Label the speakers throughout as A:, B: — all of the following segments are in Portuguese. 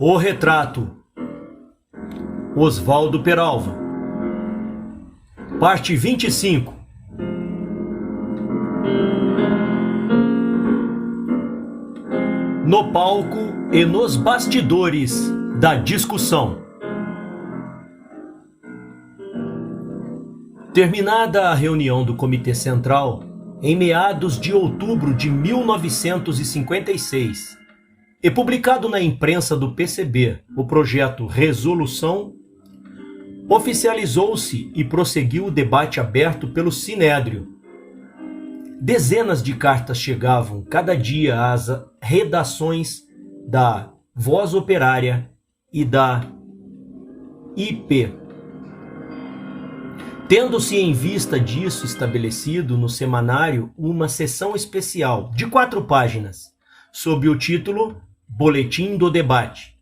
A: O Retrato, Oswaldo Peralva. Parte 25. No palco e nos bastidores da discussão. Terminada a reunião do Comitê Central, em meados de outubro de 1956, e publicado na imprensa do PCB o projeto Resolução, oficializou-se e prosseguiu o debate aberto pelo Sinédrio. Dezenas de cartas chegavam cada dia às redações da Voz Operária e da IP. Tendo-se em vista disso estabelecido no semanário uma seção especial de 4 páginas, sob o título Boletim do Debate,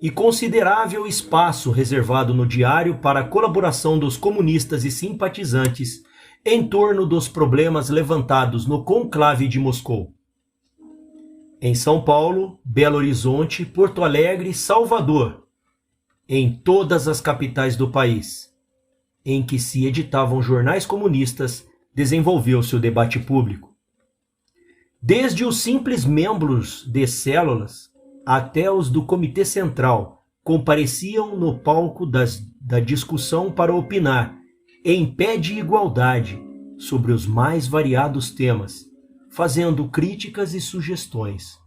A: e considerável espaço reservado no diário para a colaboração dos comunistas e simpatizantes em torno dos problemas levantados no conclave de Moscou. Em São Paulo, Belo Horizonte, Porto Alegre e Salvador, em todas as capitais do país, em que se editavam jornais comunistas, desenvolveu-se o debate público. Desde os simples membros de células até os do Comitê Central compareciam no palco da discussão para opinar, em pé de igualdade, sobre os mais variados temas, fazendo críticas e sugestões.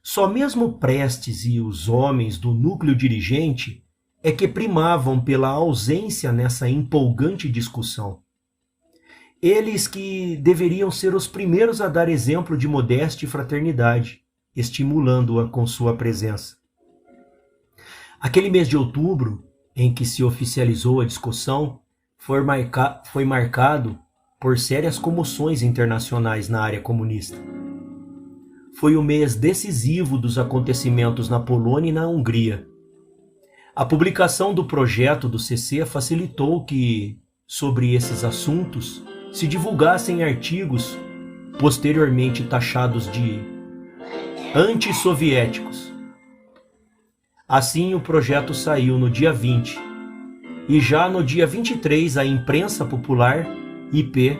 A: Só mesmo Prestes e os homens do núcleo dirigente é que primavam pela ausência nessa empolgante discussão. Eles que deveriam ser os primeiros a dar exemplo de modéstia e fraternidade, estimulando-a com sua presença. Aquele mês de outubro, em que se oficializou a discussão, foi marcado por sérias comoções internacionais na área comunista. Foi o mês decisivo dos acontecimentos na Polônia e na Hungria. A publicação do projeto do CC facilitou que, sobre esses assuntos, se divulgassem artigos posteriormente taxados de antissoviéticos. Assim, o projeto saiu no dia 20, e já no dia 23 a Imprensa Popular, IP,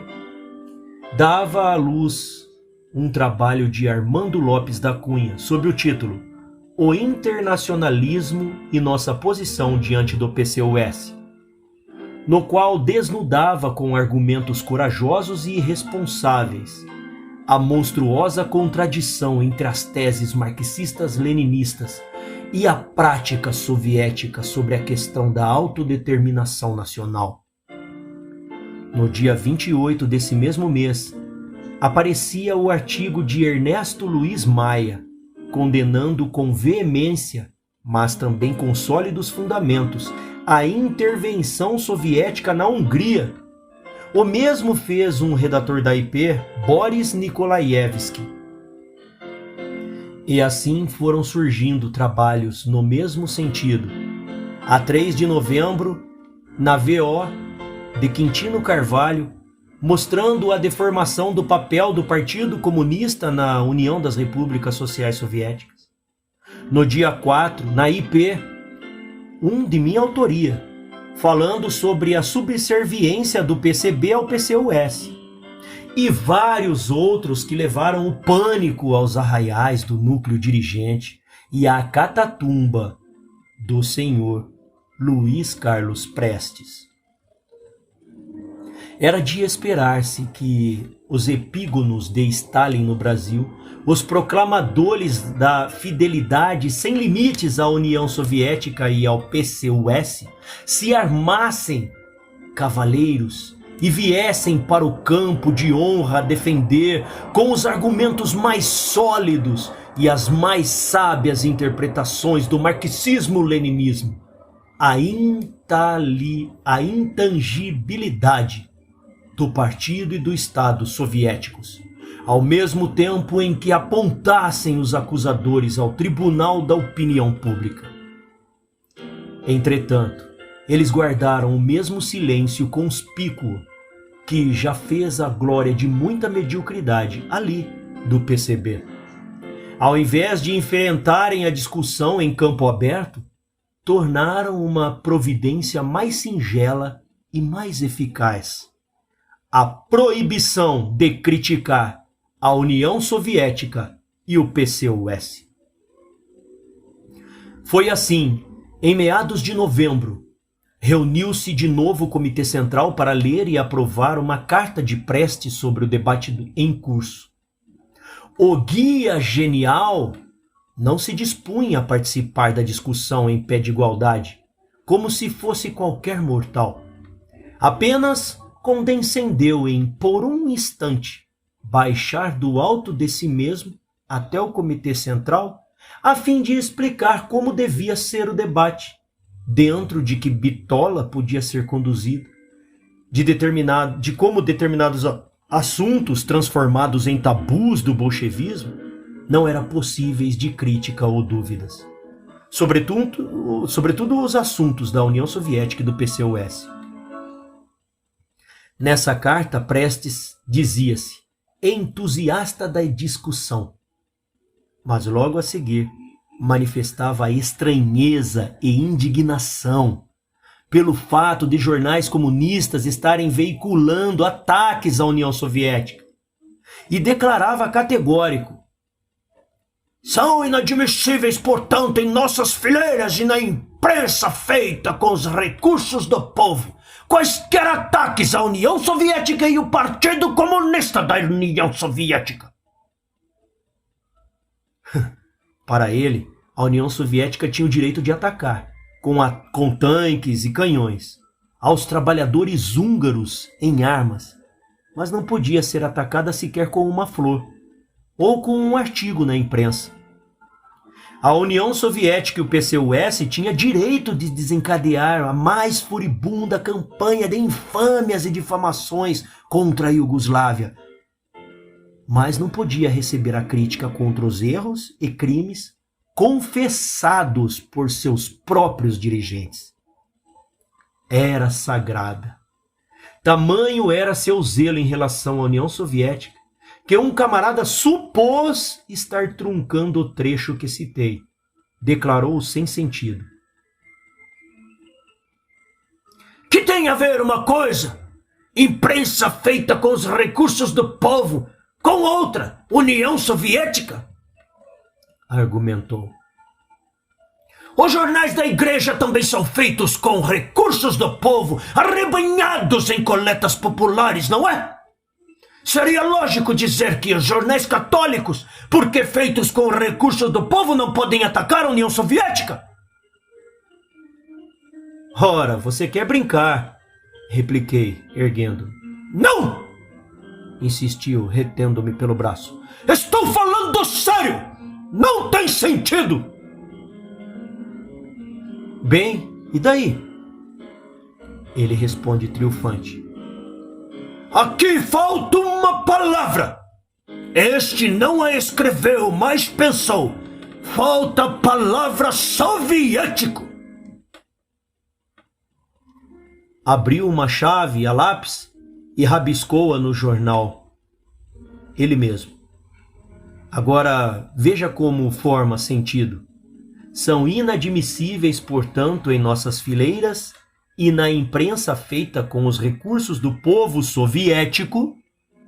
A: dava à luz um trabalho de Armando Lopes da Cunha, sob o título O Internacionalismo e Nossa Posição Diante do PCUS, no qual desnudava com argumentos corajosos e irresponsáveis a monstruosa contradição entre as teses marxistas-leninistas e a prática soviética sobre a questão da autodeterminação nacional. No dia 28 desse mesmo mês, aparecia o artigo de Ernesto Luiz Maia, condenando com veemência, mas também com sólidos fundamentos, a intervenção soviética na Hungria. O mesmo fez um redator da IP, Boris Nikolaevski. E assim foram surgindo trabalhos no mesmo sentido. A 3 de novembro, na VO de Quintino Carvalho, mostrando a deformação do papel do Partido Comunista na União das Repúblicas Sociais Soviéticas. No dia 4, na IP, um de minha autoria, falando sobre a subserviência do PCB ao PCUS, e vários outros que levaram o pânico aos arraiais do núcleo dirigente e à catatumba do senhor Luiz Carlos Prestes. Era de esperar-se que os epígonos de Stalin no Brasil, os proclamadores da fidelidade sem limites à União Soviética e ao PCUS, se armassem cavaleiros e viessem para o campo de honra defender com os argumentos mais sólidos e as mais sábias interpretações do marxismo-leninismo a intangibilidade do partido e do Estado soviéticos, ao mesmo tempo em que apontassem os acusadores ao tribunal da opinião pública. Entretanto, eles guardaram o mesmo silêncio conspícuo que já fez a glória de muita mediocridade ali do PCB. Ao invés de enfrentarem a discussão em campo aberto, tornaram uma providência mais singela e mais eficaz: a proibição de criticar a União Soviética e o PCUS. Foi assim, em meados de novembro, reuniu-se de novo o Comitê Central para ler e aprovar uma carta de Prestes sobre o debate em curso. O guia genial não se dispunha a participar da discussão em pé de igualdade, como se fosse qualquer mortal. Apenas condescendeu em, por um instante, baixar do alto de si mesmo até o Comitê Central, a fim de explicar como devia ser o debate, dentro de que bitola podia ser conduzido, de como determinados assuntos transformados em tabus do bolchevismo não eram possíveis de crítica ou dúvidas. Sobretudo os assuntos da União Soviética e do PCUS. Nessa carta, Prestes dizia-se entusiasta da discussão, mas logo a seguir manifestava estranheza e indignação pelo fato de jornais comunistas estarem veiculando ataques à União Soviética e declarava categórico: são inadmissíveis, portanto, em nossas fileiras e na imprensa feita com os recursos do povo, quaisquer ataques à União Soviética e o Partido Comunista da União Soviética. Para ele, a União Soviética tinha o direito de atacar, com tanques e canhões, aos trabalhadores húngaros em armas, mas não podia ser atacada sequer com uma flor ou com um artigo na imprensa. A União Soviética e o PCUS tinham direito de desencadear a mais furibunda campanha de infâmias e difamações contra a Iugoslávia, mas não podia receber a crítica contra os erros e crimes confessados por seus próprios dirigentes. Era sagrada. Tamanho era seu zelo em relação à União Soviética, que um camarada supôs estar truncando o trecho que citei. Declarou sem sentido. Que tem a ver uma coisa, imprensa feita com os recursos do povo, com outra, União Soviética? Argumentou. Os jornais da igreja também são feitos com recursos do povo, arrebanhados em coletas populares, não é? Seria lógico dizer que os jornais católicos, porque feitos com recursos do povo, não podem atacar a União Soviética? Ora, você quer brincar, repliquei, erguendo. Não! Insistiu, retendo-me pelo braço. Estou falando sério! Não tem sentido! Bem, e daí? Ele responde triunfante. Aqui falta uma palavra. Este não a escreveu, mas pensou. Falta a palavra soviético. Abriu uma chave a lápis e rabiscou-a no jornal. Ele mesmo. Agora, veja como forma sentido. São inadmissíveis, portanto, em nossas fileiras e na imprensa feita com os recursos do povo soviético,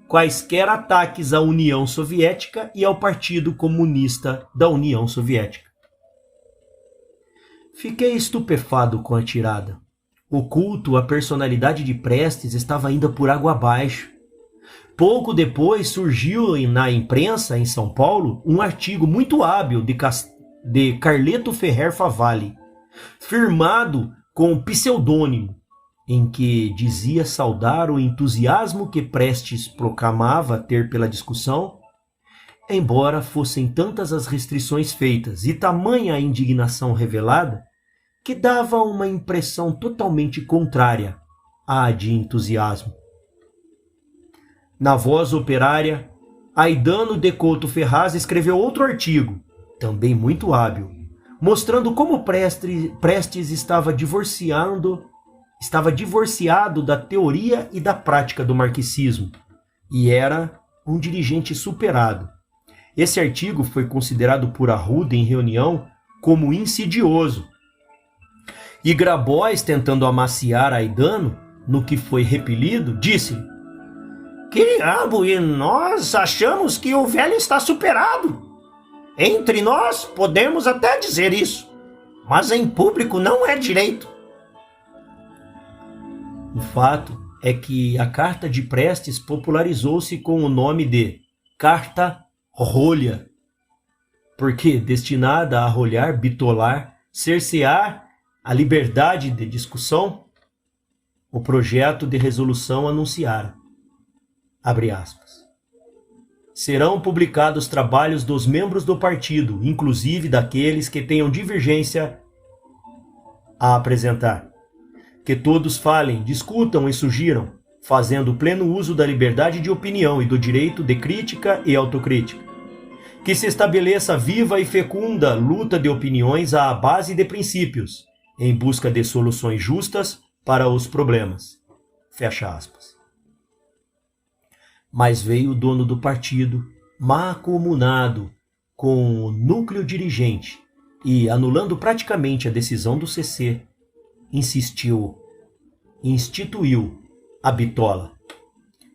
A: quaisquer ataques à União Soviética e ao Partido Comunista da União Soviética. Fiquei estupefado com a tirada. O culto à personalidade de Prestes estava ainda por água abaixo. Pouco depois surgiu na imprensa em São Paulo um artigo muito hábil de Carleto Ferrer Favalli, firmado com pseudônimo, em que dizia saudar o entusiasmo que Prestes proclamava ter pela discussão, embora fossem tantas as restrições feitas e tamanha a indignação revelada, que dava uma impressão totalmente contrária à de entusiasmo. Na Voz Operária, Aidano de Couto Ferraz escreveu outro artigo, também muito hábil, mostrando como Prestes estava divorciado da teoria e da prática do marxismo, e era um dirigente superado. Esse artigo foi considerado por Arruda em reunião como insidioso. E Grabois, tentando amaciar Aidano no que foi repelido, disse-lhe: "Que diabo, e nós achamos que o velho está superado. Entre nós podemos até dizer isso, mas em público não é direito." O fato é que a Carta de Prestes popularizou-se com o nome de Carta Rolha, porque destinada a arrolhar, bitolar, cercear a liberdade de discussão, o projeto de resolução anunciara, abre aspas, serão publicados trabalhos dos membros do partido, inclusive daqueles que tenham divergência a apresentar. Que todos falem, discutam e sugiram, fazendo pleno uso da liberdade de opinião e do direito de crítica e autocrítica. Que se estabeleça viva e fecunda luta de opiniões à base de princípios, em busca de soluções justas para os problemas. Fecha aspas. Mas veio o dono do partido, mancomunado com o núcleo dirigente e, anulando praticamente a decisão do CC, instituiu a bitola.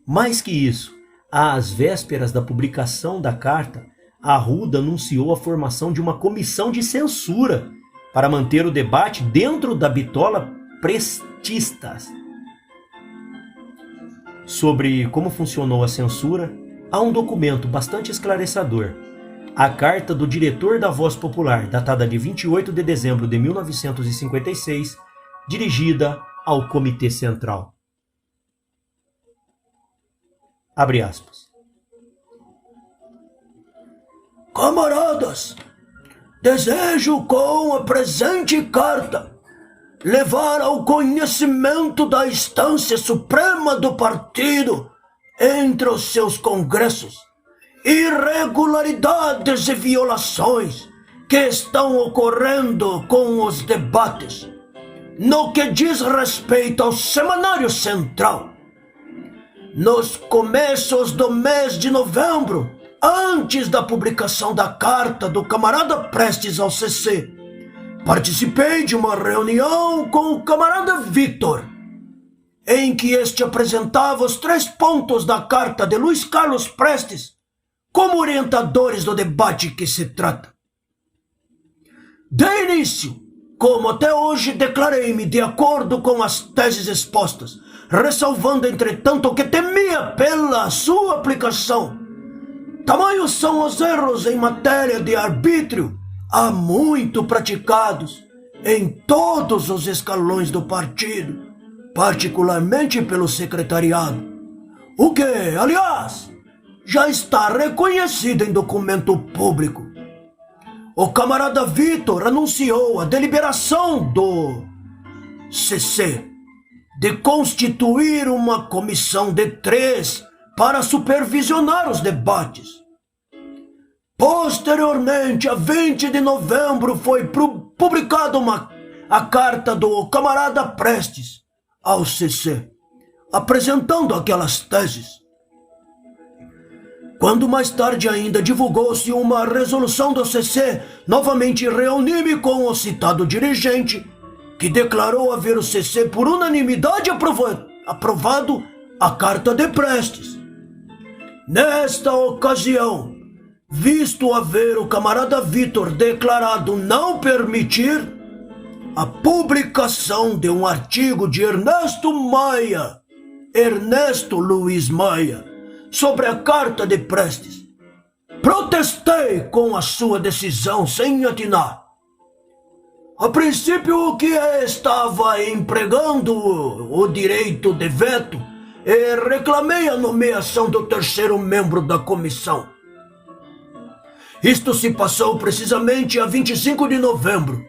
A: Mais que isso, às vésperas da publicação da carta, Arruda anunciou a formação de uma comissão de censura para manter o debate dentro da bitola prestistas. Sobre como funcionou a censura, há um documento bastante esclarecedor. A carta do diretor da Voz Popular, datada de 28 de dezembro de 1956, dirigida ao Comitê Central. Abre aspas. Camaradas, desejo com a presente carta levar ao conhecimento da instância suprema do partido, entre os seus congressos, irregularidades e violações que estão ocorrendo com os debates, no que diz respeito ao Semanário Central. Nos começos do mês de novembro, antes da publicação da carta do camarada Prestes ao CC, participei de uma reunião com o camarada Vitor, em que este apresentava os 3 pontos da carta de Luiz Carlos Prestes como orientadores do debate que se trata. De início, como até hoje, declarei-me de acordo com as teses expostas, ressalvando, entretanto, que temia pela sua aplicação. Tamanhos são os erros em matéria de arbítrio, há muito praticados em todos os escalões do partido, particularmente pelo secretariado, o que, aliás, já está reconhecido em documento público. O camarada Vitor anunciou a deliberação do CC de constituir uma comissão de 3 para supervisionar os debates. Posteriormente, a 20 de novembro, foi publicada a carta do camarada Prestes ao CC, apresentando aquelas teses. Quando mais tarde ainda divulgou-se uma resolução do CC, novamente reuni-me com o citado dirigente, que declarou haver o CC por unanimidade aprovado a carta de Prestes. Nesta ocasião, visto haver o camarada Vitor declarado não permitir a publicação de um artigo de Ernesto Luiz Maia, sobre a carta de Prestes, protestei com a sua decisão sem atinar. A princípio, o que estava empregando o direito de veto, e reclamei a nomeação do 3º membro da comissão. Isto se passou precisamente a 25 de novembro.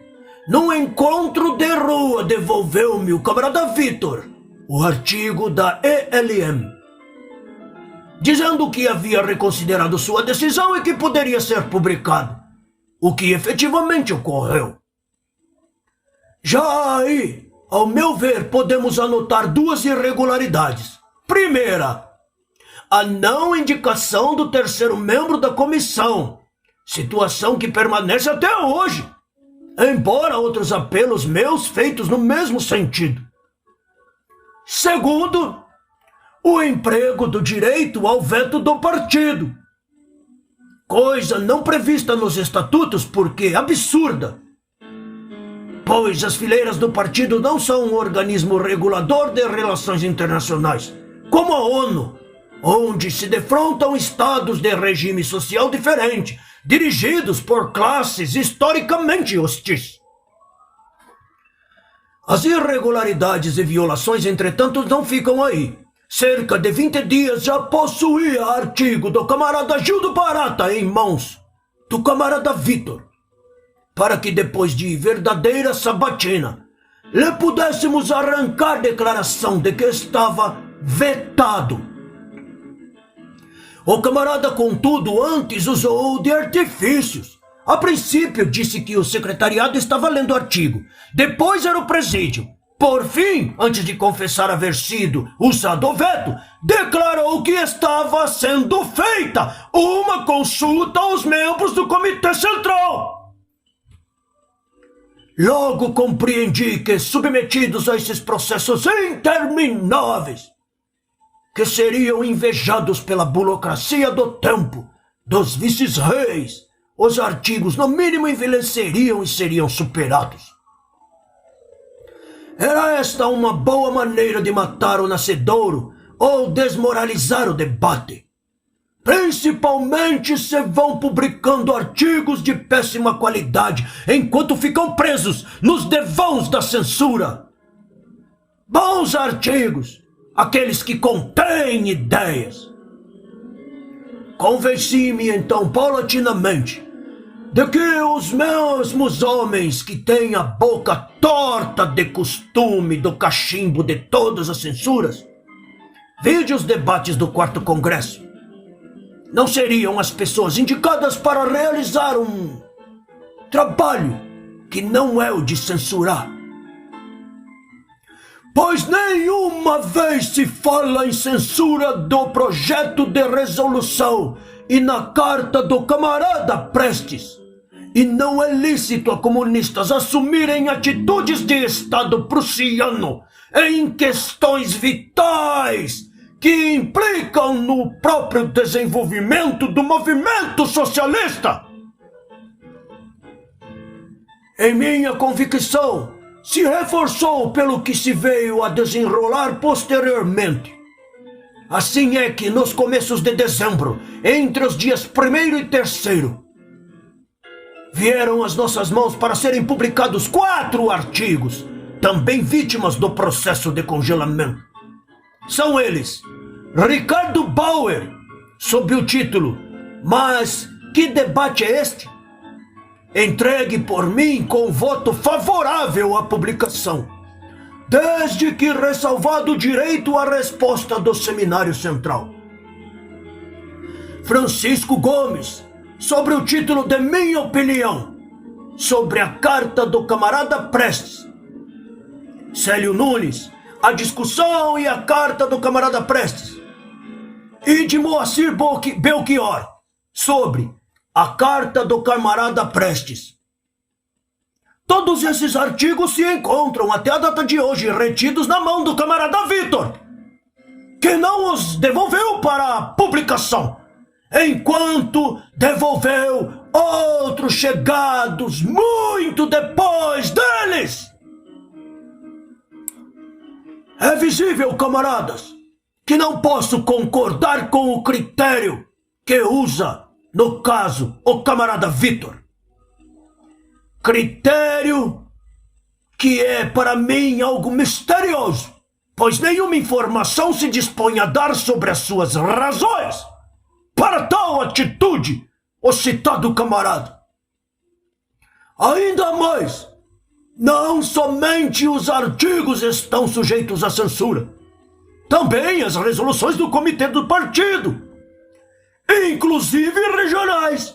A: Num encontro de rua, devolveu-me o camarada Vitor o artigo da ELM, dizendo que havia reconsiderado sua decisão e que poderia ser publicado, o que efetivamente ocorreu. Já aí, ao meu ver, podemos anotar 2 irregularidades. Primeira, a não indicação do terceiro membro da comissão, situação que permanece até hoje, embora outros apelos meus feitos no mesmo sentido. Segundo, o emprego do direito ao veto do partido, coisa não prevista nos estatutos porque absurda, pois as fileiras do partido não são um organismo regulador de relações internacionais, como a ONU, onde se defrontam estados de regime social diferente, dirigidos por classes historicamente hostis. As irregularidades e violações, entretanto, não ficam aí. Cerca de 20 dias já possuía artigo do camarada Gildo Barata em mãos do camarada Vitor, para que depois de verdadeira sabatina lhe pudéssemos arrancar declaração de que estava vetado. O camarada, contudo, antes usou de artifícios. A princípio disse que o secretariado estava lendo o artigo, depois era o presídio. Por fim, antes de confessar haver sido usado o veto, declarou que estava sendo feita uma consulta aos membros do Comitê Central. Logo compreendi que, submetidos a esses processos intermináveis, que seriam invejados pela burocracia do tempo, dos vices-reis, os artigos no mínimo envelheceriam e seriam superados. Era esta uma boa maneira de matar o nascedouro ou desmoralizar o debate, principalmente se vão publicando artigos de péssima qualidade enquanto ficam presos nos devãos da censura. Bons artigos, aqueles que contêm ideias. Convenci-me então paulatinamente de que os mesmos homens que têm a boca torta de costume do cachimbo de todas as censuras, vide os debates do 4º Congresso, não seriam as pessoas indicadas para realizar um trabalho que não é o de censurar. Pois nenhuma vez se fala em censura do projeto de resolução e na carta do camarada Prestes, e não é lícito a comunistas assumirem atitudes de Estado prussiano em questões vitais que implicam no próprio desenvolvimento do movimento socialista. Em minha convicção, se reforçou pelo que se veio a desenrolar posteriormente. Assim é que, nos começos de dezembro, entre os dias 1º e 3º, vieram às nossas mãos para serem publicados 4 artigos, também vítimas do processo de congelamento. São eles: Ricardo Bauer, sob o título "Mas que debate é este?", entregue por mim com voto favorável à publicação, desde que ressalvado o direito à resposta do Seminário Central. Francisco Gomes, sobre o título de minha opinião sobre a carta do camarada Prestes. Célio Nunes, a discussão e a carta do camarada Prestes. E de Moacir Belchior, sobre a carta do camarada Prestes. Todos esses artigos se encontram até a data de hoje retidos na mão do camarada Vitor, que não os devolveu para publicação, enquanto devolveu outros chegados muito depois deles. É visível, camaradas, que não posso concordar com o critério que usa, no caso, o camarada Vitor. Critério que é para mim algo misterioso, pois nenhuma informação se dispõe a dar sobre as suas razões para tal atitude, o citado camarada. Ainda mais, não somente os artigos estão sujeitos à censura, também as resoluções do comitê do partido, inclusive regionais,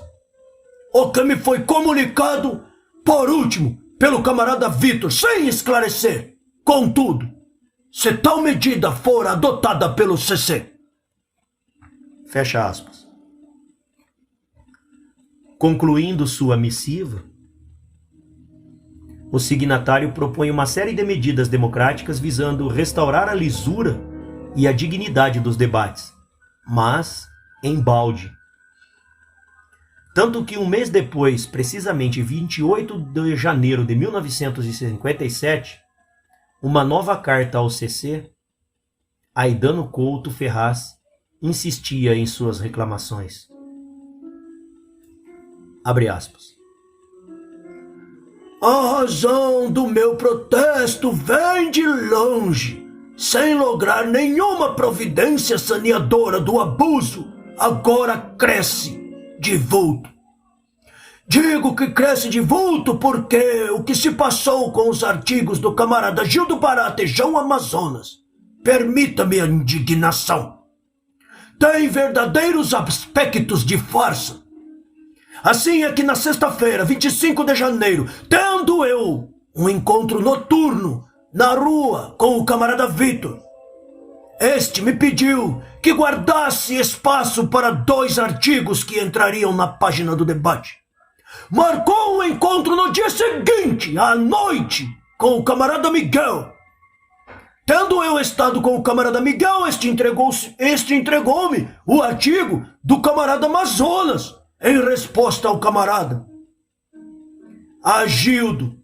A: o que me foi comunicado, por último, pelo camarada Vitor, sem esclarecer. Contudo, se tal medida for adotada pelo CC, Fecha aspas. Concluindo sua missiva, o signatário propõe uma série de medidas democráticas visando restaurar a lisura e a dignidade dos debates, mas em balde. Tanto que um mês depois, precisamente 28 de janeiro de 1957, uma nova carta ao CC, Aidano Couto Ferraz insistia em suas reclamações. Abre aspas. A razão do meu protesto vem de longe, sem lograr nenhuma providência saneadora do abuso, agora cresce de vulto. Digo que cresce de vulto porque o que se passou com os artigos do camarada Gildo Barata e João Amazonas, permita-me a indignação, tem verdadeiros aspectos de farsa. Assim é que na sexta-feira, 25 de janeiro, tendo eu um encontro noturno na rua com o camarada Vitor, este me pediu que guardasse espaço para 2 artigos que entrariam na página do debate. Marcou um encontro no dia seguinte, à noite, com o camarada Miguel. Tendo eu estado com o camarada Miguel, este entregou-me o artigo do camarada Amazonas, em resposta ao camarada Agildo,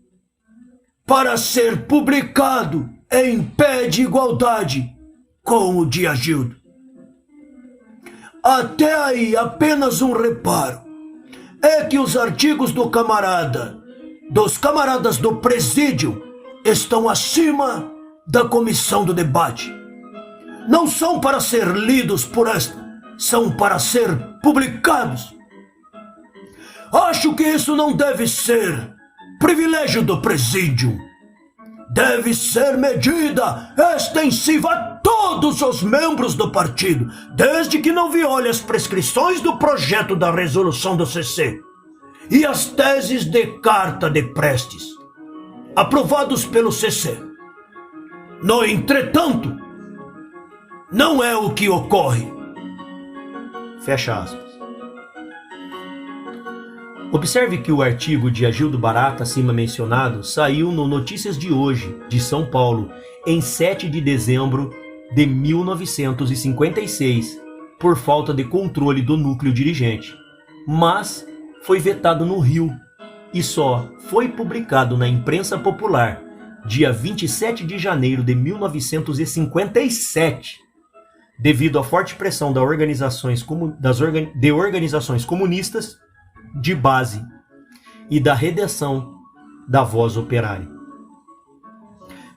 A: para ser publicado em pé de igualdade com o de Agildo. Até aí, apenas um reparo. É que os artigos dos camaradas do presídio, estão acima da comissão do debate. Não são para ser lidos por esta, são para ser publicados. Acho que isso não deve ser privilégio do presídio. Deve ser medida extensiva a todos os membros do partido, desde que não viole as prescrições do projeto da resolução do CC e as teses de carta de Prestes, aprovados pelo CC. No entretanto, não é o que ocorre. Fecha aspas. Observe que o artigo de Agildo Barata, acima mencionado, saiu no Notícias de Hoje, de São Paulo, em 7 de dezembro de 1956, por falta de controle do núcleo dirigente. Mas foi vetado no Rio e só foi publicado na imprensa popular dia 27 de janeiro de 1957, devido à forte pressão de organizações comunistas de base e da redação da Voz Operária.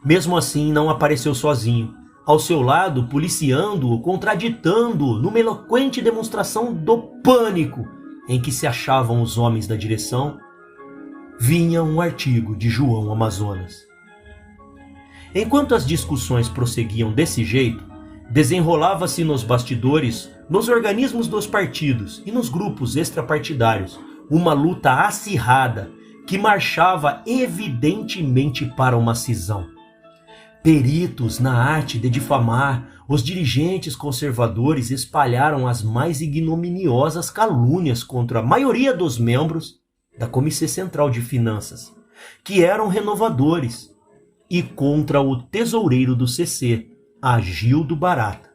A: Mesmo assim, não apareceu sozinho. Ao seu lado, policiando-o, contraditando-o numa eloquente demonstração do pânico em que se achavam os homens da direção, vinha um artigo de João Amazonas. Enquanto as discussões prosseguiam desse jeito, desenrolava-se nos bastidores, nos organismos dos partidos e nos grupos extrapartidários, uma luta acirrada que marchava evidentemente para uma cisão. Peritos na arte de difamar, os dirigentes conservadores espalharam as mais ignominiosas calúnias contra a maioria dos membros da Comissão Central de Finanças, que eram renovadores, e contra o tesoureiro do CC, Agildo Barata.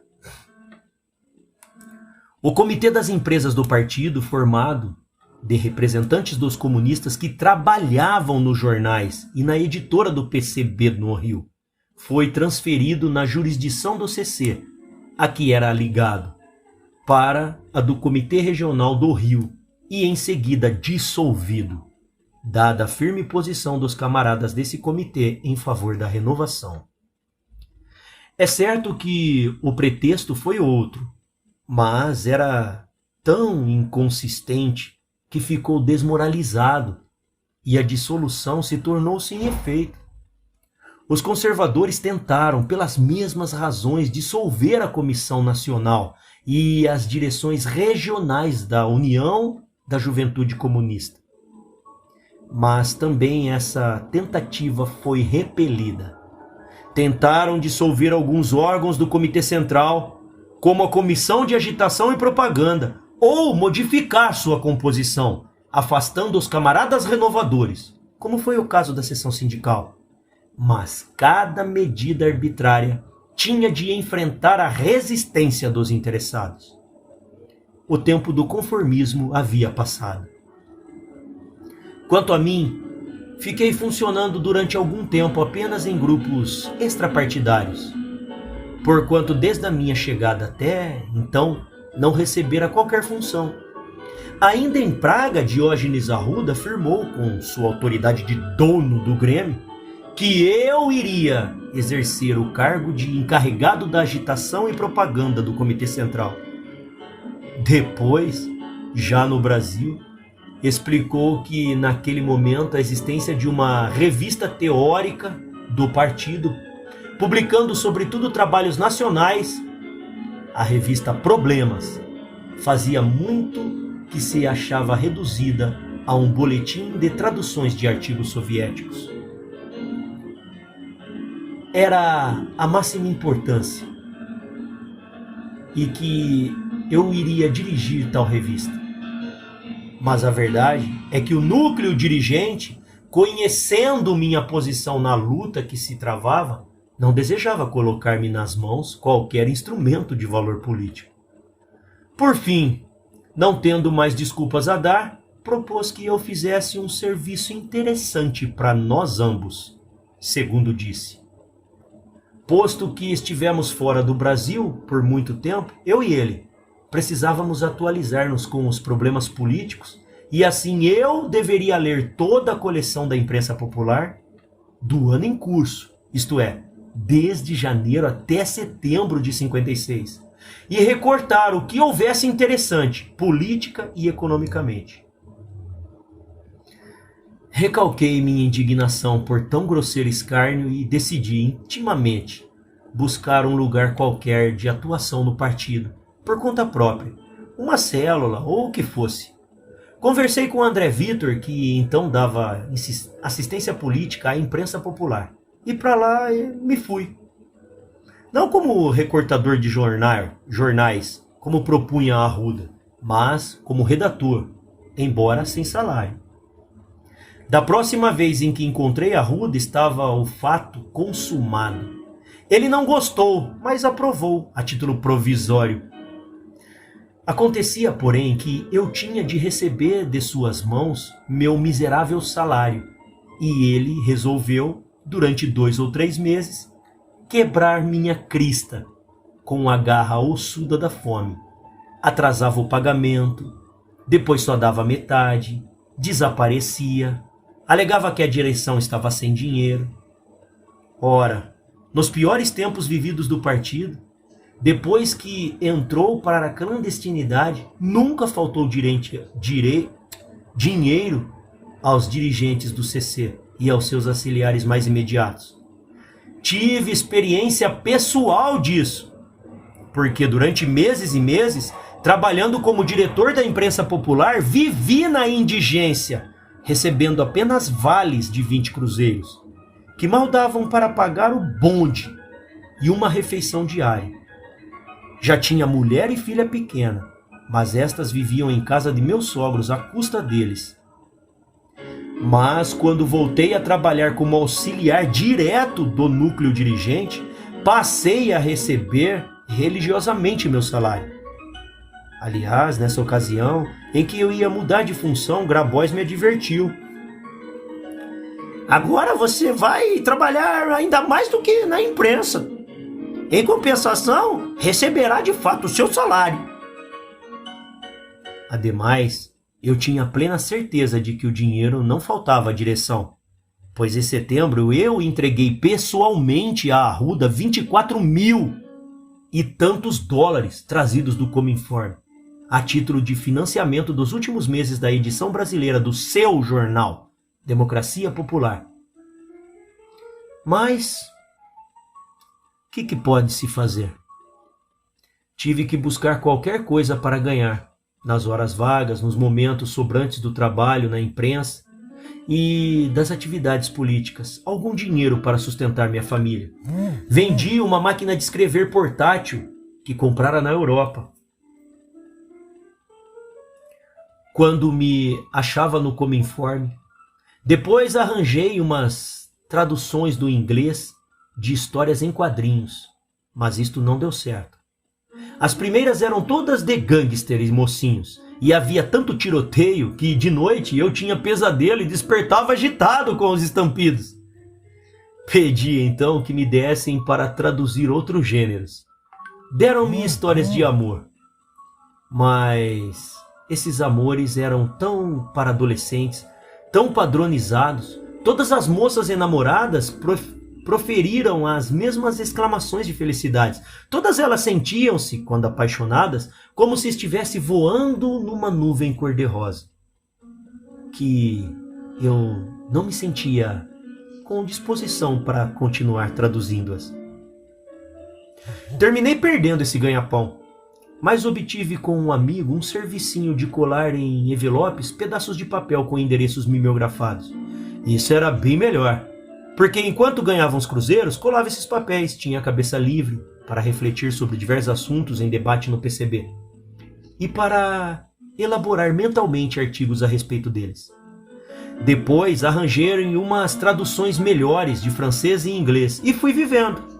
A: O Comitê das Empresas do partido, formado de representantes dos comunistas que trabalhavam nos jornais e na editora do PCB no Rio, foi transferido na jurisdição do CC, a que era ligado, para a do Comitê Regional do Rio e em seguida dissolvido, dada a firme posição dos camaradas desse comitê em favor da renovação. É certo que o pretexto foi outro, mas era tão inconsistente que ficou desmoralizado e a dissolução se tornou sem efeito. Os conservadores tentaram, pelas mesmas razões, dissolver a Comissão Nacional e as direções regionais da União da Juventude Comunista. Mas também essa tentativa foi repelida. Tentaram dissolver alguns órgãos do Comitê Central, como a Comissão de Agitação e Propaganda, ou modificar sua composição, afastando os camaradas renovadores, como foi o caso da seção sindical. Mas cada medida arbitrária tinha de enfrentar a resistência dos interessados. O tempo do conformismo havia passado. Quanto a mim, fiquei funcionando durante algum tempo apenas em grupos extrapartidários, porquanto desde a minha chegada até então não recebera qualquer função. Ainda em Praga, Diógenes Arruda afirmou com sua autoridade de dono do Grêmio que eu iria exercer o cargo de encarregado da agitação e propaganda do Comitê Central. Depois, já no Brasil, explicou que naquele momento a existência de uma revista teórica do partido, publicando sobretudo trabalhos nacionais, a revista Problemas, fazia muito que se achava reduzida a um boletim de traduções de artigos soviéticos. Era a máxima importância e que eu iria dirigir tal revista. Mas a verdade é que o núcleo dirigente, conhecendo minha posição na luta que se travava, não desejava colocar-me nas mãos qualquer instrumento de valor político. Por fim, não tendo mais desculpas a dar, propôs que eu fizesse um serviço interessante para nós ambos, segundo disse. Posto que estivemos fora do Brasil por muito tempo, eu e ele precisávamos atualizar-nos com os problemas políticos e assim eu deveria ler toda a coleção da imprensa popular do ano em curso, isto é, desde janeiro até setembro de 56, e recortar o que houvesse interessante, política e economicamente. Recalquei minha indignação por tão grosseiro escárnio e decidi intimamente buscar um lugar qualquer de atuação no partido, por conta própria, uma célula ou o que fosse. Conversei com André Vitor, que então dava assistência política à imprensa popular, e para lá me fui. Não como recortador de jornais, como propunha a Arruda, mas como redator, embora sem salário. Da próxima vez em que encontrei Arruda estava o fato consumado. Ele não gostou, mas aprovou, a título provisório. Acontecia, porém, que eu tinha de receber de suas mãos meu miserável salário, e ele resolveu, durante 2 ou 3 meses, quebrar minha crista com a garra ossuda da fome. Atrasava o pagamento, depois só dava metade, desaparecia, alegava que a direção estava sem dinheiro. Ora, nos piores tempos vividos do partido, depois que entrou para a clandestinidade, nunca faltou dinheiro aos dirigentes do CC e aos seus auxiliares mais imediatos. Tive experiência pessoal disso, porque durante meses e meses, trabalhando como diretor da imprensa popular, vivi na indigência, recebendo apenas vales de 20 cruzeiros, que mal davam para pagar o bonde e uma refeição diária. Já tinha mulher e filha pequena, mas estas viviam em casa de meus sogros à custa deles. Mas quando voltei a trabalhar como auxiliar direto do núcleo dirigente, passei a receber religiosamente meu salário. Aliás, nessa ocasião em que eu ia mudar de função, Grabois me advertiu. Agora você vai trabalhar ainda mais do que na imprensa. Em compensação, receberá de fato o seu salário. Ademais, eu tinha plena certeza de que o dinheiro não faltava à direção, pois em setembro eu entreguei pessoalmente à Arruda 24.000 e tantos dólares trazidos do Cominform, a título de financiamento dos últimos meses da edição brasileira do seu jornal, Democracia Popular. Mas o que pode se fazer? Tive que buscar qualquer coisa para ganhar, nas horas vagas, nos momentos sobrantes do trabalho na imprensa e das atividades políticas, algum dinheiro para sustentar minha família. Vendi uma máquina de escrever portátil que comprara na Europa. Quando me achava no Cominforme, depois arranjei umas traduções do inglês de histórias em quadrinhos, mas isto não deu certo. As primeiras eram todas de gangsters e mocinhos, e havia tanto tiroteio que de noite eu tinha pesadelo e despertava agitado com os estampidos. Pedi então que me dessem para traduzir outros gêneros. Deram-me histórias de amor, mas esses amores eram tão para adolescentes, tão padronizados. Todas as moças enamoradas proferiram as mesmas exclamações de felicidade. Todas elas sentiam-se, quando apaixonadas, como se estivesse voando numa nuvem cor-de-rosa. Que eu não me sentia com disposição para continuar traduzindo-as. Terminei perdendo esse ganha-pão, mas obtive com um amigo um servicinho de colar em envelopes pedaços de papel com endereços mimeografados. Isso era bem melhor, porque enquanto ganhava uns cruzeiros, colava esses papéis, tinha a cabeça livre para refletir sobre diversos assuntos em debate no PCB e para elaborar mentalmente artigos a respeito deles. Depois arranjei umas traduções melhores de francês e inglês e fui vivendo.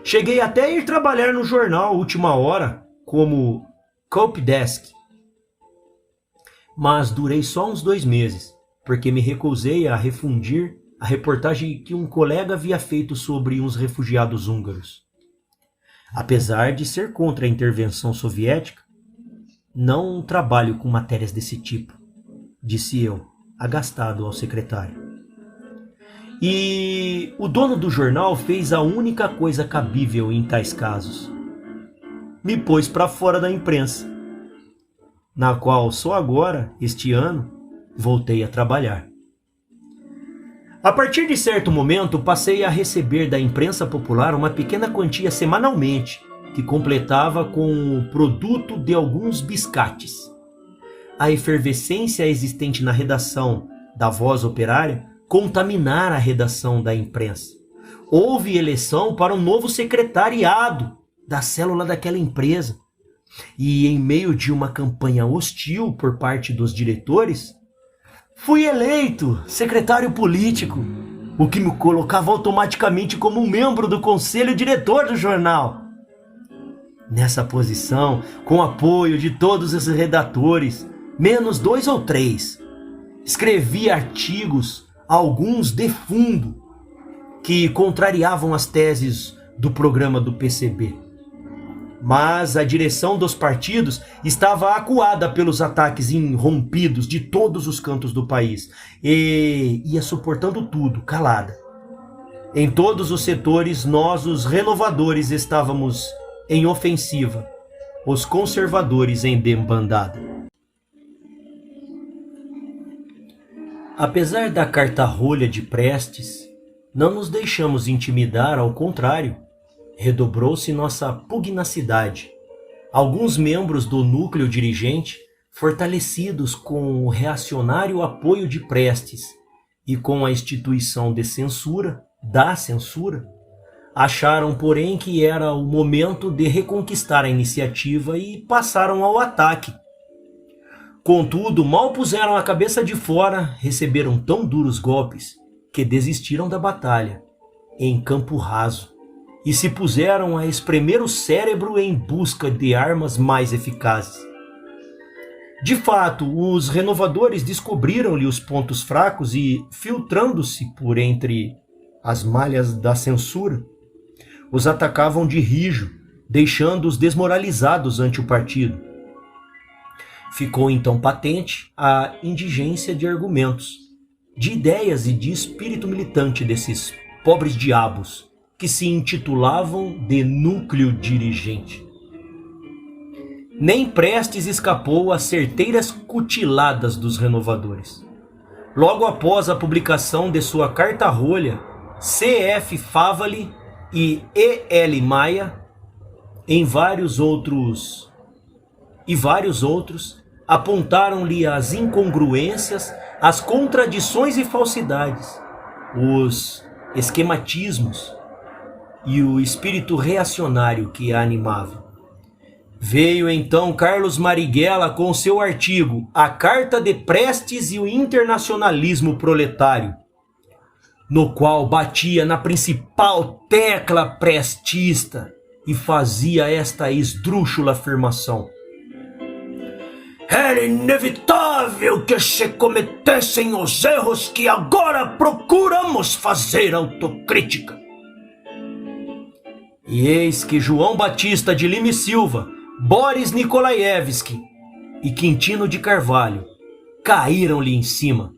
A: Cheguei até a ir trabalhar no jornal Última Hora como copy desk, mas durei só uns 2 meses, porque me recusei a refundir a reportagem que um colega havia feito sobre uns refugiados húngaros. Apesar de ser contra a intervenção soviética, não trabalho com matérias desse tipo, disse eu, agastado ao secretário. E o dono do jornal fez a única coisa cabível em tais casos. Me pôs para fora da imprensa, na qual só agora, este ano, voltei a trabalhar. A partir de certo momento, passei a receber da imprensa popular uma pequena quantia semanalmente, que completava com o produto de alguns biscates. A efervescência existente na redação da Voz Operária contaminara a redação da imprensa. Houve eleição para um novo secretariado da célula daquela empresa. E em meio de uma campanha hostil por parte dos diretores, fui eleito secretário político, o que me colocava automaticamente como um membro do conselho diretor do jornal. Nessa posição, com apoio de todos os redatores, menos 2 ou 3, escrevi artigos, alguns de fundo, que contrariavam as teses do programa do PCB. Mas a direção dos partidos estava acuada pelos ataques irrompidos de todos os cantos do país e ia suportando tudo, calada. Em todos os setores, nós, os renovadores, estávamos em ofensiva, os conservadores em debandada. Apesar da carta-rolha de Prestes, não nos deixamos intimidar, ao contrário, redobrou-se nossa pugnacidade. Alguns membros do núcleo dirigente, fortalecidos com o reacionário apoio de Prestes e com a instituição de censura, da censura, acharam, porém, que era o momento de reconquistar a iniciativa e passaram ao ataque. Contudo, mal puseram a cabeça de fora, receberam tão duros golpes que desistiram da batalha em campo raso e se puseram a espremer o cérebro em busca de armas mais eficazes. De fato, os renovadores descobriram-lhe os pontos fracos e, filtrando-se por entre as malhas da censura, os atacavam de rijo, deixando-os desmoralizados ante o partido. Ficou então patente a indigência de argumentos, de ideias e de espírito militante desses pobres diabos que se intitulavam de núcleo dirigente. Nem Prestes escapou às certeiras cutiladas dos renovadores. Logo após a publicação de sua carta-rolha, C.F. Favali e E.L. Maia e vários outros apontaram-lhe as incongruências, as contradições e falsidades, os esquematismos e o espírito reacionário que a animava. Veio então Carlos Marighella com seu artigo A Carta de Prestes e o Internacionalismo Proletário, no qual batia na principal tecla prestista e fazia esta esdrúxula afirmação: era inevitável que se cometessem os erros que agora procuramos fazer autocrítica. E eis que João Batista de Lima e Silva, Boris Nikolaevski e Quintino de Carvalho caíram-lhe em cima,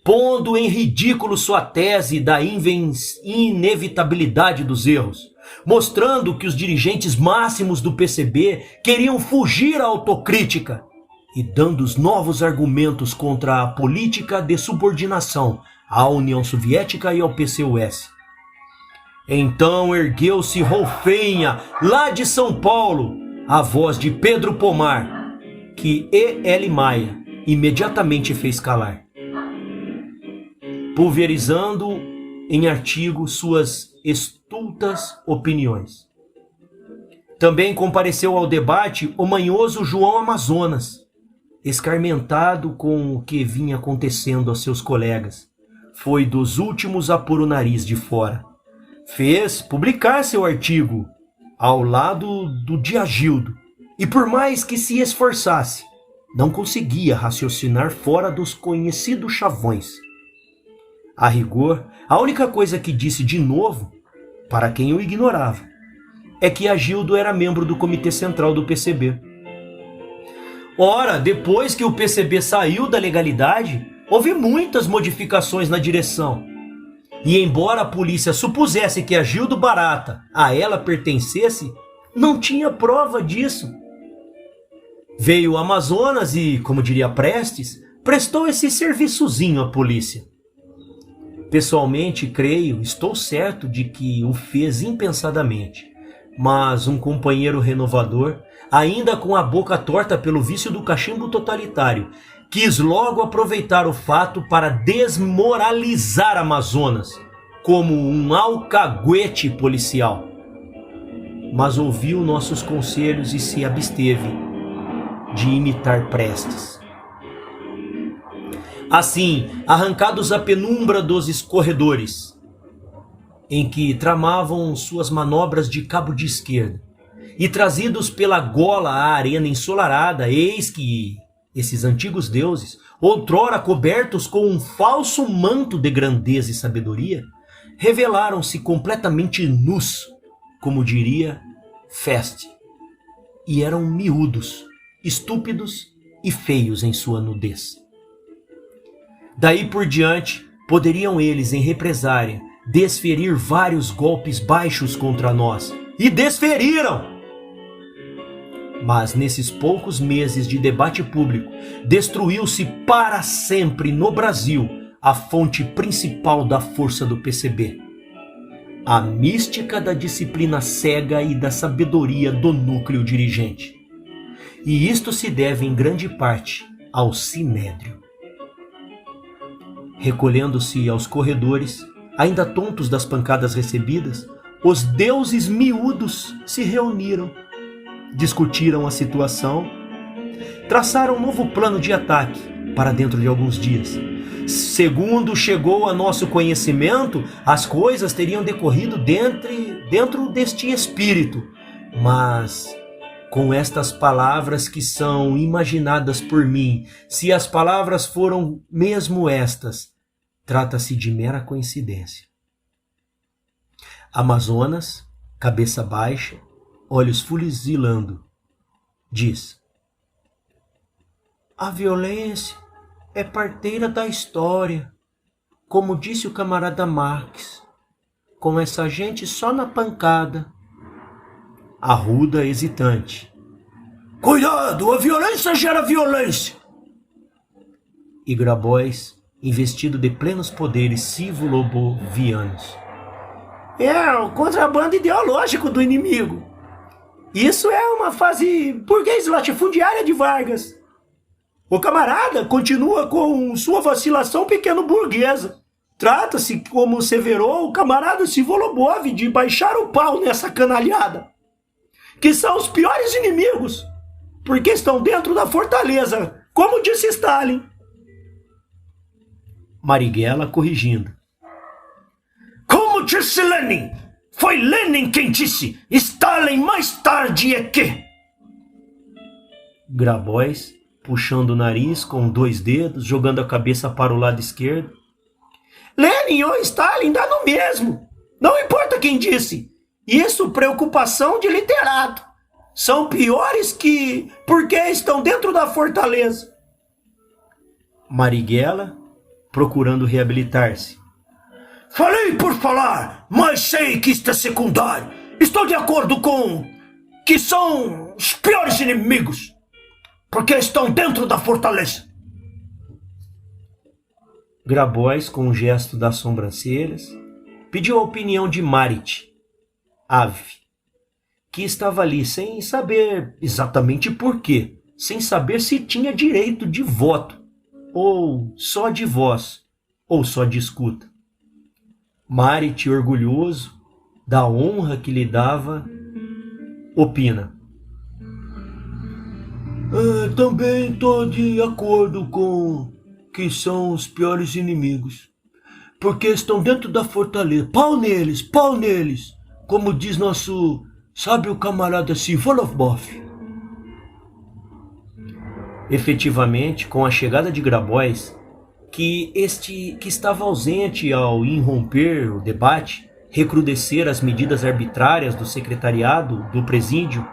A: pondo em ridículo sua tese da inevitabilidade dos erros, mostrando que os dirigentes máximos do PCB queriam fugir à autocrítica e dando os novos argumentos contra a política de subordinação à União Soviética e ao PCUS. Então ergueu-se Rolfenha, lá de São Paulo, a voz de Pedro Pomar, que E.L. Maia imediatamente fez calar, pulverizando em artigo suas estultas opiniões. Também compareceu ao debate o manhoso João Amazonas, escarmentado com o que vinha acontecendo aos seus colegas. Foi dos últimos a pôr o nariz de fora. Fez publicar seu artigo ao lado do de Agildo, e por mais que se esforçasse, não conseguia raciocinar fora dos conhecidos chavões. A rigor, a única coisa que disse de novo, para quem o ignorava, é que Agildo era membro do Comitê Central do PCB. Ora, depois que o PCB saiu da legalidade, houve muitas modificações na direção. E embora a polícia supusesse que Agildo Barata a ela pertencesse, não tinha prova disso. Veio o Amazonas e, como diria Prestes, prestou esse serviçozinho à polícia. Pessoalmente, creio, estou certo de que o fez impensadamente, mas um companheiro renovador, ainda com a boca torta pelo vício do cachimbo totalitário, quis logo aproveitar o fato para desmoralizar Amazonas como um alcaguete policial. Mas ouviu nossos conselhos e se absteve de imitar Prestes. Assim, arrancados à penumbra dos escorredores, em que tramavam suas manobras de cabo de esquerda, e trazidos pela gola à arena ensolarada, eis que esses antigos deuses, outrora cobertos com um falso manto de grandeza e sabedoria, revelaram-se completamente nus, como diria Feste, e eram miúdos, estúpidos e feios em sua nudez. Daí por diante, poderiam eles, em represária, desferir vários golpes baixos contra nós, e desferiram! Mas nesses poucos meses de debate público, destruiu-se para sempre no Brasil a fonte principal da força do PCB. A mística da disciplina cega e da sabedoria do núcleo dirigente. E isto se deve em grande parte ao Sinédrio. Recolhendo-se aos corredores, ainda tontos das pancadas recebidas, os deuses miúdos se reuniram, discutiram a situação, traçaram um novo plano de ataque para dentro de alguns dias. Segundo chegou a nosso conhecimento, as coisas teriam decorrido dentro deste espírito, mas com estas palavras que são imaginadas por mim, se as palavras foram mesmo estas, trata-se de mera coincidência. Amazonas, cabeça baixa, olhos fuzilando, diz: a violência é parteira da história, como disse o camarada Marx. Com essa gente só na pancada. Arruda hesitante: cuidado, a violência gera violência. E Grabois, investido de plenos poderes civo-lobovianos: é o contrabando ideológico do inimigo. Isso é uma fase burguês latifundiária de Vargas. O camarada continua com sua vacilação pequeno-burguesa, Trata-se, como severou o camarada Sivolobov, de baixar o pau nessa canalhada, que são os piores inimigos, porque estão dentro da fortaleza, como disse Stalin. Marighella corrigindo. Como disse Lenin? Foi Lenin quem disse. Stalin mais tarde é que... Grabois, puxando o nariz com 2 dedos, jogando a cabeça para o lado esquerdo. Lenin ou Stalin dá no mesmo. Não importa quem disse. Isso, preocupação de literato. São piores que... porque estão dentro da fortaleza. Marighella, procurando reabilitar-se. Falei por falar, mas sei que isto é secundário. Estou de acordo com que são os piores inimigos, porque estão dentro da fortaleza. Grabois, com um gesto das sobrancelhas, pediu a opinião de Marit, Ave, que estava ali sem saber exatamente por quê, sem saber se tinha direito de voto, ou só de voz, ou só de escuta. Marit, orgulhoso da honra que lhe dava, opina. Também estou de acordo com que são os piores inimigos, porque estão dentro da fortaleza. Pau neles, como diz nosso sábio camarada Sivolobov. Efetivamente, com a chegada de Grabois, que estava ausente ao irromper o debate, recrudescer as medidas arbitrárias do secretariado, do presídio,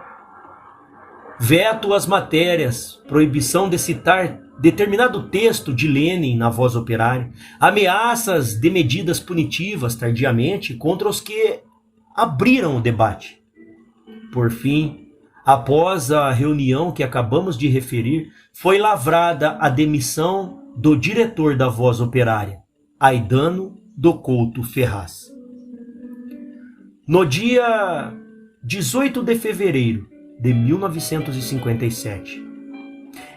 A: veto às matérias, proibição de citar determinado texto de Lenin na Voz Operária, ameaças de medidas punitivas tardiamente contra os que abriram o debate. Por fim, após a reunião que acabamos de referir, foi lavrada a demissão do diretor da Voz Operária, Aidano do Couto Ferraz. No dia 18 de fevereiro de 1957.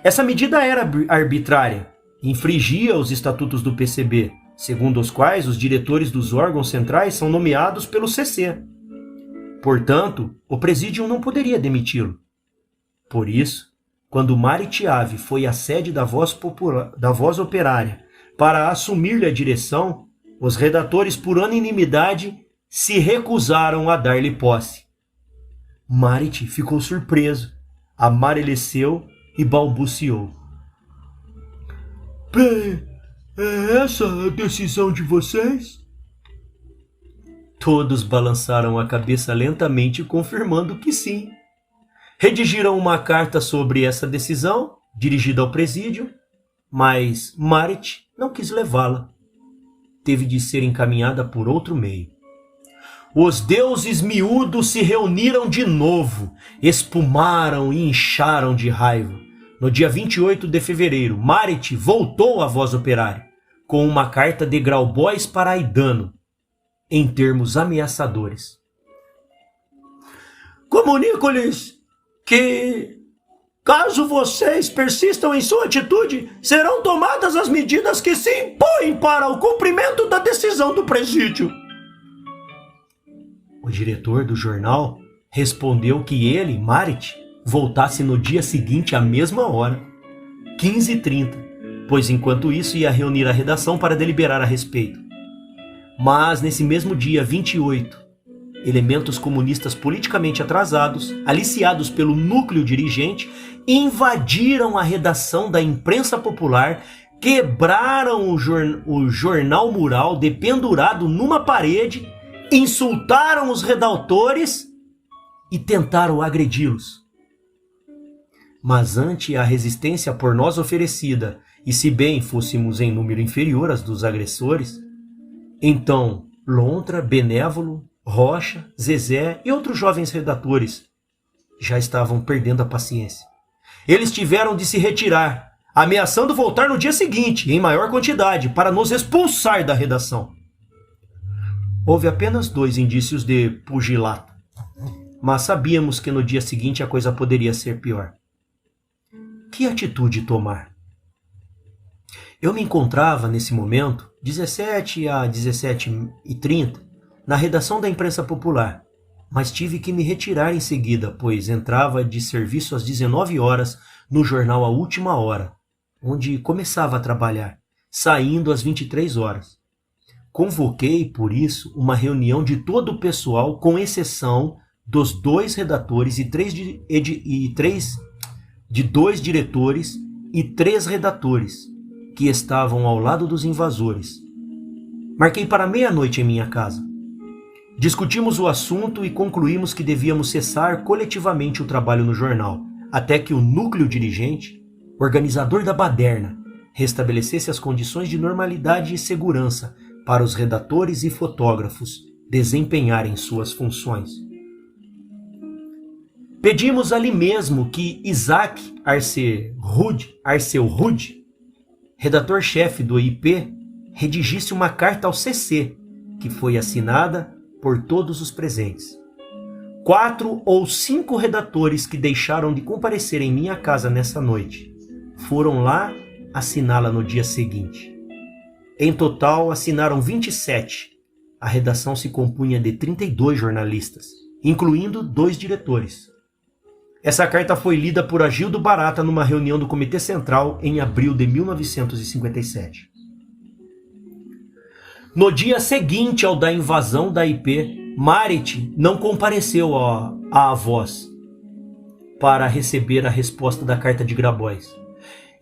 A: Essa medida era arbitrária, infringia os estatutos do PCB, segundo os quais os diretores dos órgãos centrais são nomeados pelo CC. Portanto, o Presídio não poderia demiti-lo. Por isso, quando Marit Ave foi à sede da Voz Operária para assumir-lhe a direção, os redatores, por unanimidade, se recusaram a dar-lhe posse. Marit ficou surpreso, amareleceu e balbuciou. Bem, é essa a decisão de vocês? Todos balançaram a cabeça lentamente, confirmando que sim. Redigiram uma carta sobre essa decisão, dirigida ao presídio, mas Marit não quis levá-la. Teve de ser encaminhada por outro meio. Os deuses miúdos se reuniram de novo, espumaram e incharam de raiva. No dia 28 de fevereiro, Marit voltou à Voz Operária, com uma carta de Grabois para Aidano, em termos ameaçadores. Comunico-lhes que, caso vocês persistam em sua atitude, serão tomadas as medidas que se impõem para o cumprimento da decisão do presídio. O diretor do jornal respondeu que ele, Marit, voltasse no dia seguinte à mesma hora, 15h30, pois enquanto isso ia reunir a redação para deliberar a respeito. Mas nesse mesmo dia 28, elementos comunistas politicamente atrasados, aliciados pelo núcleo dirigente, invadiram a redação da Imprensa Popular, quebraram o jornal mural dependurado numa parede, insultaram os redatores e tentaram agredi-los. Mas ante a resistência por nós oferecida, e se bem fôssemos em número inferior às dos agressores, então Lontra, Benévolo, Rocha, Zezé e outros jovens redatores já estavam perdendo a paciência. Eles tiveram de se retirar, ameaçando voltar no dia seguinte, em maior quantidade, para nos expulsar da redação. Houve apenas 2 indícios de pugilato, mas sabíamos que no dia seguinte a coisa poderia ser pior. Que atitude tomar? Eu me encontrava, nesse momento, 17 a 17h30, na redação da Imprensa Popular, mas tive que me retirar em seguida, pois entrava de serviço às 19 horas no jornal A Última Hora, onde começava a trabalhar, saindo às 23 horas. Convoquei, por isso, uma reunião de todo o pessoal, com exceção dos 2 redatores e 2 diretores e 3 redatores, que estavam ao lado dos invasores. Marquei para meia-noite em minha casa. Discutimos o assunto e concluímos que devíamos cessar coletivamente o trabalho no jornal, até que o núcleo dirigente, organizador da baderna, restabelecesse as condições de normalidade e segurança para os redatores e fotógrafos desempenharem suas funções. Pedimos ali mesmo que Isaac Arceu Rude, redator-chefe do IP, redigisse uma carta ao CC, que foi assinada por todos os presentes. 4 ou 5 redatores que deixaram de comparecer em minha casa nessa noite foram lá assiná-la no dia seguinte. Em total, assinaram 27. A redação se compunha de 32 jornalistas, incluindo 2 diretores. Essa carta foi lida por Agildo Barata numa reunião do Comitê Central em abril de 1957. No dia seguinte ao da invasão da IP, Marit não compareceu à Voz para receber a resposta da carta de Grabois.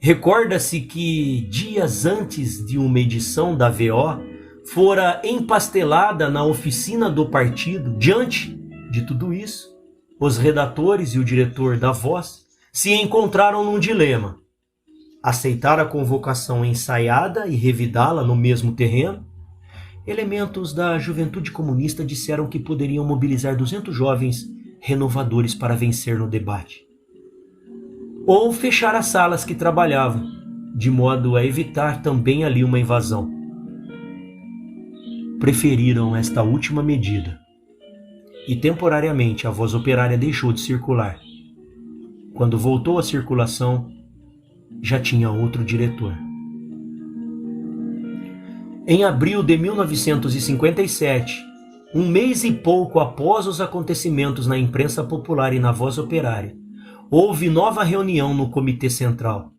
A: Recorda-se que dias antes de uma edição da VO, fora empastelada na oficina do partido. Diante de tudo isso, os redatores e o diretor da Voz se encontraram num dilema: aceitar a convocação ensaiada e revidá-la no mesmo terreno. Elementos da juventude comunista disseram que poderiam mobilizar 200 jovens renovadores para vencer no debate, ou fechar as salas que trabalhavam, de modo a evitar também ali uma invasão. Preferiram esta última medida, e temporariamente a Voz Operária deixou de circular. Quando voltou à circulação, já tinha outro diretor. Em abril de 1957, um mês e pouco após os acontecimentos na Imprensa Popular e na Voz Operária, houve nova reunião no Comitê Central.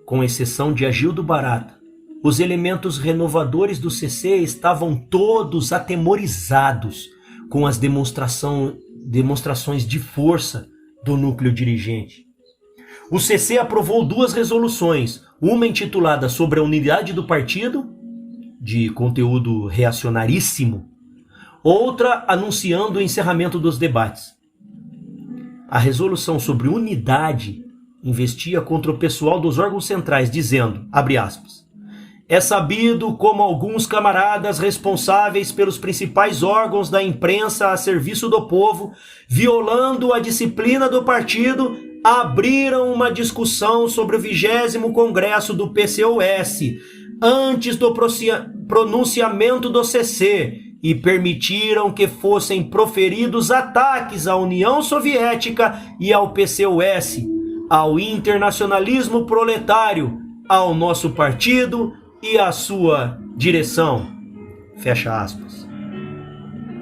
A: Com exceção de Agildo Barata, os elementos renovadores do CC estavam todos atemorizados com as demonstrações de força do núcleo dirigente. O CC aprovou 2 resoluções, uma intitulada Sobre a Unidade do Partido, de conteúdo reacionaríssimo, outra anunciando o encerramento dos debates. A resolução sobre unidade investia contra o pessoal dos órgãos centrais, dizendo, abre aspas, é sabido como alguns camaradas responsáveis pelos principais órgãos da imprensa a serviço do povo, violando a disciplina do partido, abriram uma discussão sobre o 20º Congresso do PCOS, antes do pronunciamento do CC, e permitiram que fossem proferidos ataques à União Soviética e ao PCOS, ao internacionalismo proletário, ao nosso partido e à sua direção. Fecha aspas.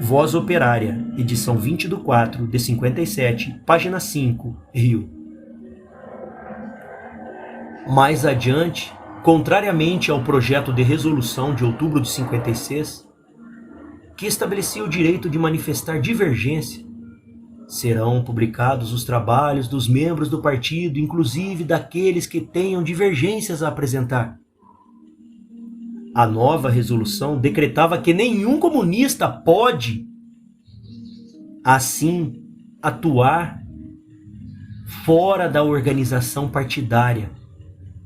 A: Voz Operária, edição 20/4 de 57, página 5, Rio. Mais adiante, contrariamente ao projeto de resolução de outubro de 56, que estabelecia o direito de manifestar divergência, serão publicados os trabalhos dos membros do partido, inclusive daqueles que tenham divergências a apresentar. A nova resolução decretava que nenhum comunista pode, assim, atuar fora da organização partidária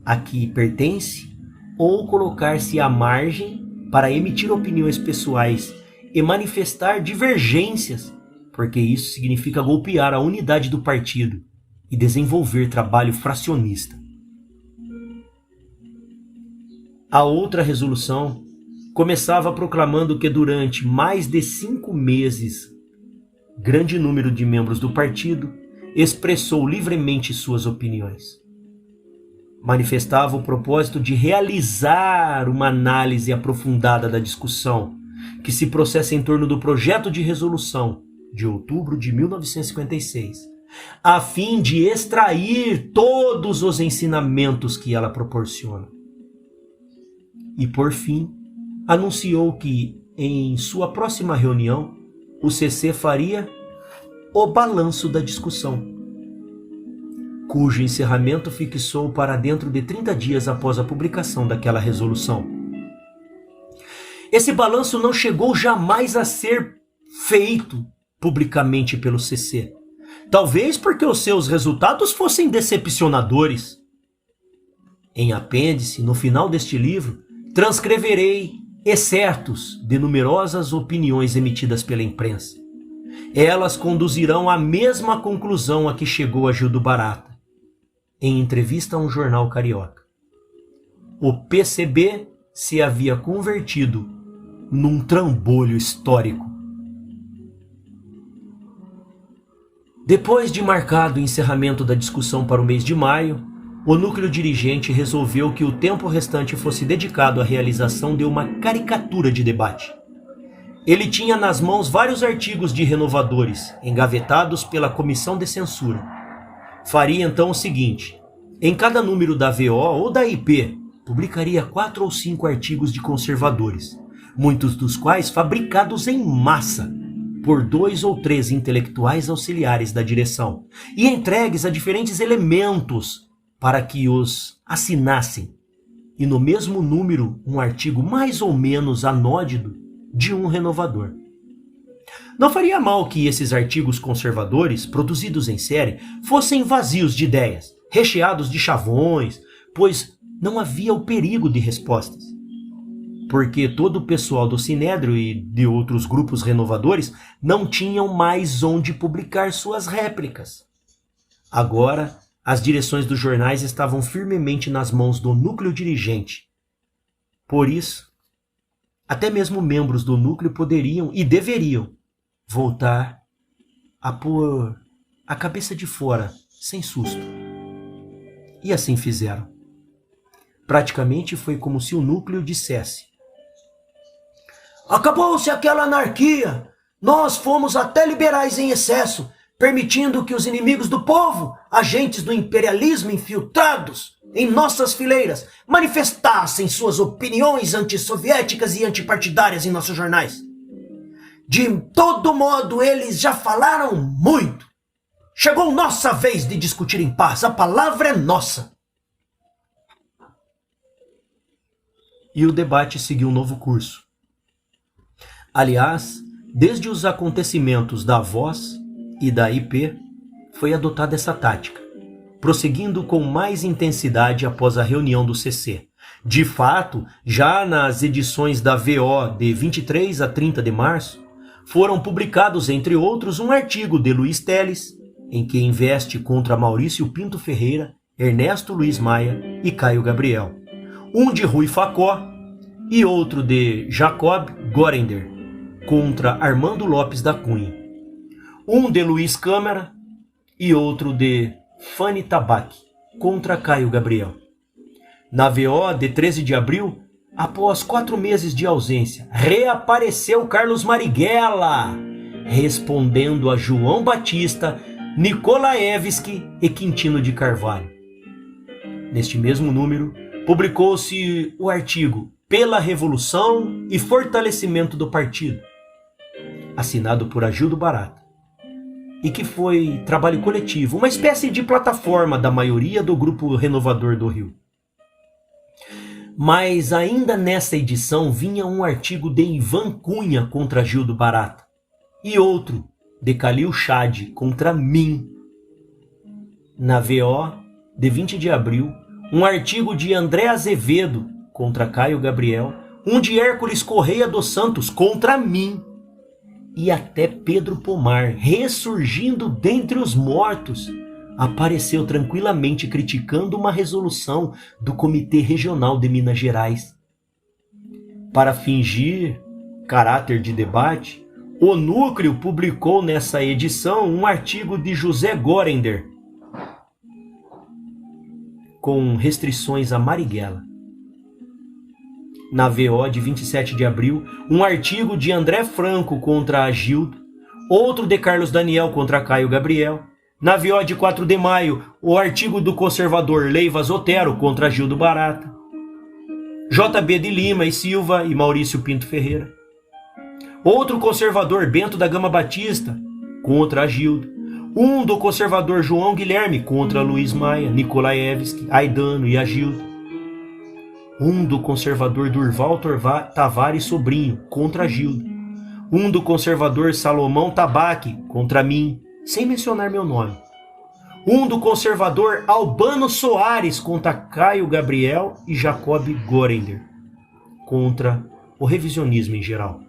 A: a que pertence ou colocar-se à margem para emitir opiniões pessoais e manifestar divergências, porque isso significa golpear a unidade do partido e desenvolver trabalho fracionista. A outra resolução começava proclamando que durante mais de 5 meses, grande número de membros do partido expressou livremente suas opiniões. manifestava o propósito de realizar uma análise aprofundada da discussão que se processa em torno do projeto de resolução de outubro de 1956, a fim de extrair todos os ensinamentos que ela proporciona. E, por fim, anunciou que, em sua próxima reunião, o CC faria o balanço da discussão, cujo encerramento fixou para dentro de 30 dias após a publicação daquela resolução. Esse balanço não chegou jamais a ser feito publicamente pelo CC. Talvez porque os seus resultados fossem decepcionadores. Em apêndice, no final deste livro, transcreverei excertos de numerosas opiniões emitidas pela imprensa. Elas conduzirão à mesma conclusão a que chegou Agildo Barata, em entrevista a um jornal carioca. O PCB se havia convertido num trambolho histórico. Depois de marcado o encerramento da discussão para o mês de maio, o núcleo dirigente resolveu que o tempo restante fosse dedicado à realização de uma caricatura de debate. Ele tinha nas mãos vários artigos de renovadores, engavetados pela comissão de censura. Faria então o seguinte: em cada número da VO ou da IP, publicaria 4 ou 5 artigos de conservadores, muitos dos quais fabricados em massa, por 2 ou 3 intelectuais auxiliares da direção, e entregues a diferentes elementos para que os assinassem, e no mesmo número um artigo mais ou menos anódido de um renovador. Não faria mal que esses artigos conservadores, produzidos em série, fossem vazios de ideias, recheados de chavões, pois não havia o perigo de respostas. Porque todo o pessoal do Sinédrio e de outros grupos renovadores não tinham mais onde publicar suas réplicas. Agora, as direções dos jornais estavam firmemente nas mãos do núcleo dirigente. Por isso, até mesmo membros do núcleo poderiam e deveriam voltar a pôr a cabeça de fora, sem susto. E assim fizeram. Praticamente foi como se o núcleo dissesse: acabou-se aquela anarquia. Nós fomos até liberais em excesso, permitindo que os inimigos do povo, agentes do imperialismo infiltrados em nossas fileiras, manifestassem suas opiniões antissoviéticas e antipartidárias em nossos jornais. De todo modo, eles já falaram muito. Chegou nossa vez de discutir em paz. A palavra é nossa. E o debate seguiu um novo curso. Aliás, desde os acontecimentos da Voz e da IP, foi adotada essa tática, prosseguindo com mais intensidade após a reunião do CC. De fato, já nas edições da VO de 23 a 30 de março, foram publicados, entre outros, um artigo de Luiz Teles, em que investe contra Maurício Pinto Ferreira, Ernesto Luiz Maia e Caio Gabriel. Um de Rui Facó e outro de Jacob Gorender, contra Armando Lopes da Cunha. Um de Luiz Câmara e outro de Fanny Tabac, contra Caio Gabriel. Na VO de 13 de abril, após 4 meses de ausência, reapareceu Carlos Marighella, respondendo a João Batista, Nikolaevski e Quintino de Carvalho. Neste mesmo número, publicou-se o artigo Pela Revolução e Fortalecimento do Partido, assinado por Agildo Barata, e que foi trabalho coletivo, uma espécie de plataforma da maioria do Grupo Renovador do Rio. Mas ainda nessa edição vinha um artigo de Ivan Cunha contra Agildo Barata e outro de Khalil Chad contra mim. Na VO de 20 de abril, um artigo de André Azevedo contra Caio Gabriel, um de Hércules Correia dos Santos contra mim, e até Pedro Pomar, ressurgindo dentre os mortos, apareceu tranquilamente criticando uma resolução do Comitê Regional de Minas Gerais. Para fingir caráter de debate, o núcleo publicou nessa edição um artigo de José Gorender, com restrições a Marighella. Na VO de 27 de abril, um artigo de André Franco contra Agildo, outro de Carlos Daniel contra Caio Gabriel. Na VO de 4 de maio, o artigo do conservador Leivas Otero contra Agildo Barata. JB de Lima e Silva e Maurício Pinto Ferreira. Outro conservador, Bento da Gama Batista, contra Agildo. Um do conservador João Guilherme contra Luiz Maia, Nikolaevski, Aidano e Agildo. Um do conservador Durval Tavares Sobrinho contra Agildo. Um do conservador Salomão Tabaque contra mim, sem mencionar meu nome. Um do conservador Albano Soares contra Caio Gabriel e Jacob Gorender, contra o revisionismo em geral.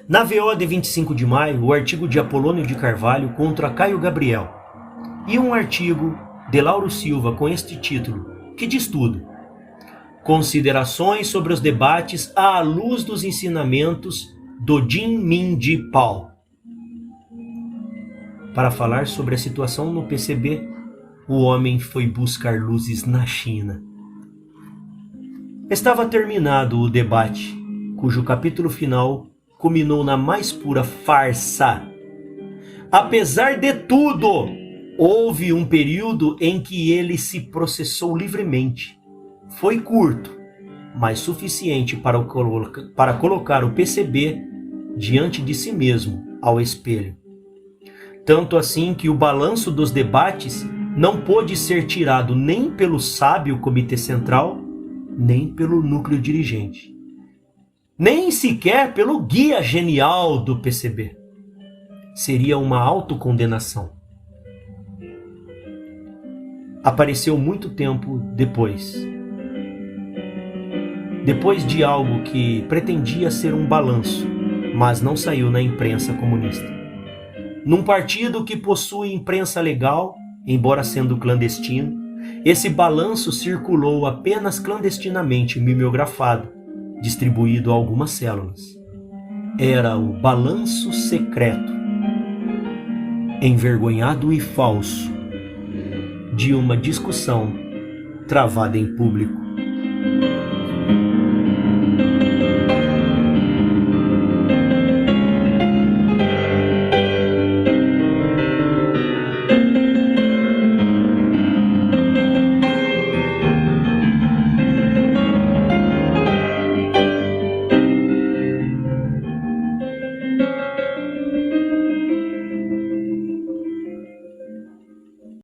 A: Na VO de 25 de maio, o artigo de Apolônio de Carvalho contra Caio Gabriel. E um artigo de Lauro Silva com este título, que diz tudo. Considerações sobre os debates à luz dos ensinamentos do Jin Min Ji Pao. Para falar sobre a situação no PCB, o homem foi buscar luzes na China. Estava terminado o debate, cujo capítulo final culminou na mais pura farsa. Apesar de tudo, houve um período em que ele se processou livremente. Foi curto, mas suficiente para colocar o PCB diante de si mesmo, ao espelho. Tanto assim que o balanço dos debates não pôde ser tirado nem pelo sábio Comitê Central, nem pelo núcleo dirigente. Nem sequer pelo guia genial do PCB. Seria uma autocondenação. Apareceu muito tempo depois. Depois de algo que pretendia ser um balanço, mas não saiu na imprensa comunista. Num partido que possui imprensa legal, embora sendo clandestino, esse balanço circulou apenas clandestinamente mimeografado, distribuído a algumas células. Era o balanço secreto, envergonhado e falso, de uma discussão travada em público.